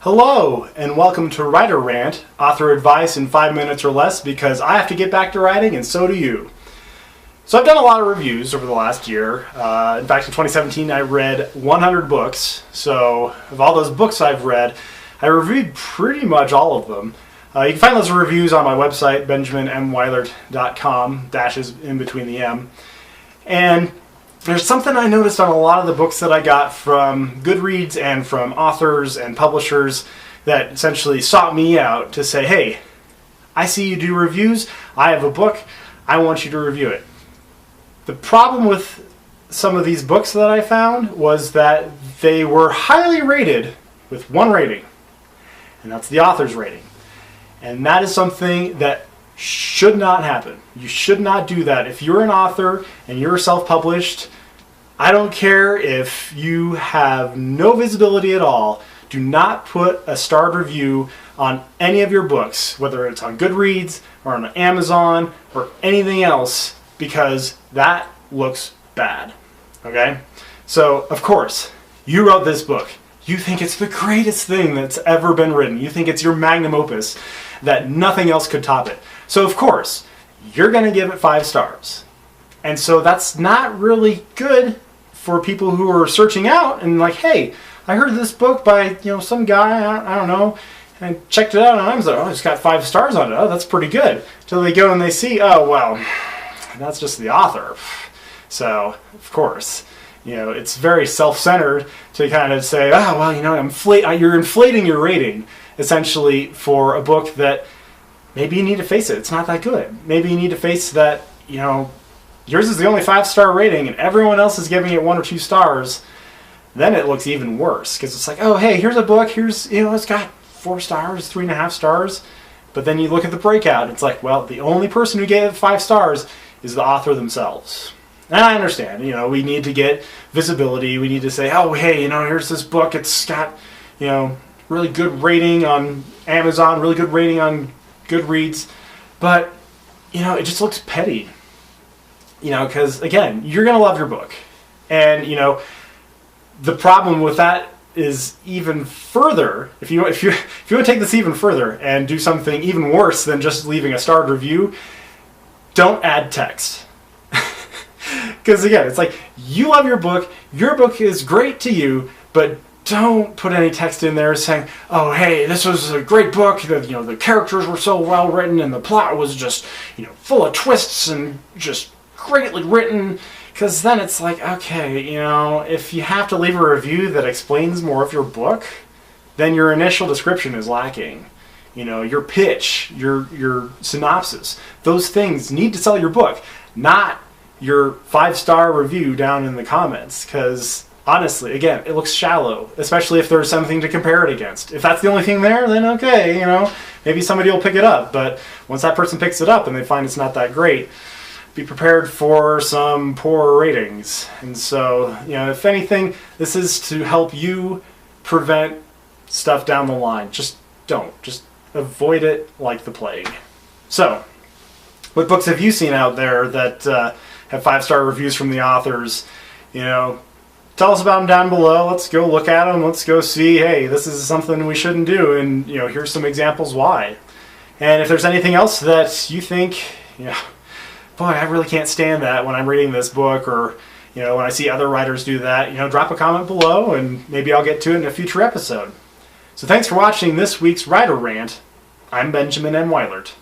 Hello, and welcome to Writer Rant, author advice in 5 minutes or less because I have to get back to writing and so do you. So I've done a lot of reviews over the last year. In fact, in 2017 I read 100 books. So of all those books I've read, I reviewed pretty much all of them. You can find those reviews on my website, benjaminmweilert.com, dashes in between the M. And there's something I noticed on a lot of the books that I got from Goodreads and from authors and publishers that essentially sought me out to say, hey, I see you do reviews, I have a book, I want you to review it. The problem with some of these books that I found was that they were highly rated with one rating, and that's the author's rating. And that is something that should not happen. You should not do that. If you're an author and you're self-published, I don't care if you have no visibility at all, do not put a starred review on any of your books, whether it's on Goodreads or on Amazon or anything else, because that looks bad. Okay? So, of course, you wrote this book. You think it's the greatest thing that's ever been written. You think it's your magnum opus, that nothing else could top it. So of course, you're going to give it 5 stars. And so that's not really good for people who are searching out and like, hey, I heard this book by, some guy, I don't know, and checked it out on Amazon. Oh, it's got 5 stars on it. Oh, that's pretty good. Until they go and they see, oh, well, that's just the author. So, of course, it's very self-centered to kind of say, oh, well, you're inflating your rating, essentially, for a book that maybe you need to face it. It's not that good. Maybe you need to face that, yours is the only 5-star rating and everyone else is giving it 1 or 2 stars. Then it looks even worse because it's like, oh, hey, here's a book. Here's, it's got 4 stars, 3.5 stars. But then you look at the breakout. It's like, well, the only person who gave it 5 stars is the author themselves. And I understand, we need to get visibility. We need to say, oh, hey, here's this book. It's got, really good rating on Amazon, really good rating on Goodreads. But, it just looks petty. Because, again, you're going to love your book. And, the problem with that is even further, if you want to take this even further and do something even worse than just leaving a starred review, don't add text. Because again, it's like, you love your book is great to you, but don't put any text in there saying, oh, hey, this was a great book, the characters were so well written and the plot was just, full of twists and just greatly written. Because then it's like, okay, if you have to leave a review that explains more of your book, then your initial description is lacking. Your pitch, your synopsis, those things need to sell your book, not your 5-star review down in the comments. Because honestly, again, it looks shallow, especially if there's something to compare it against. If that's the only thing there, then okay, maybe somebody will pick it up. But once that person picks it up and they find it's not that great, be prepared for some poor ratings. And so, if anything, this is to help you prevent stuff down the line. Just don't. Just avoid it like the plague. So, what books have you seen out there that have 5-star reviews from the authors? Tell us about them down below. Let's go look at them. Let's go see, hey, this is something we shouldn't do. And, here's some examples why. And if there's anything else that you think, boy, I really can't stand that when I'm reading this book, or when I see other writers do that, drop a comment below and maybe I'll get to it in a future episode. So thanks for watching this week's Writer Rant. I'm Benjamin M. Weilert.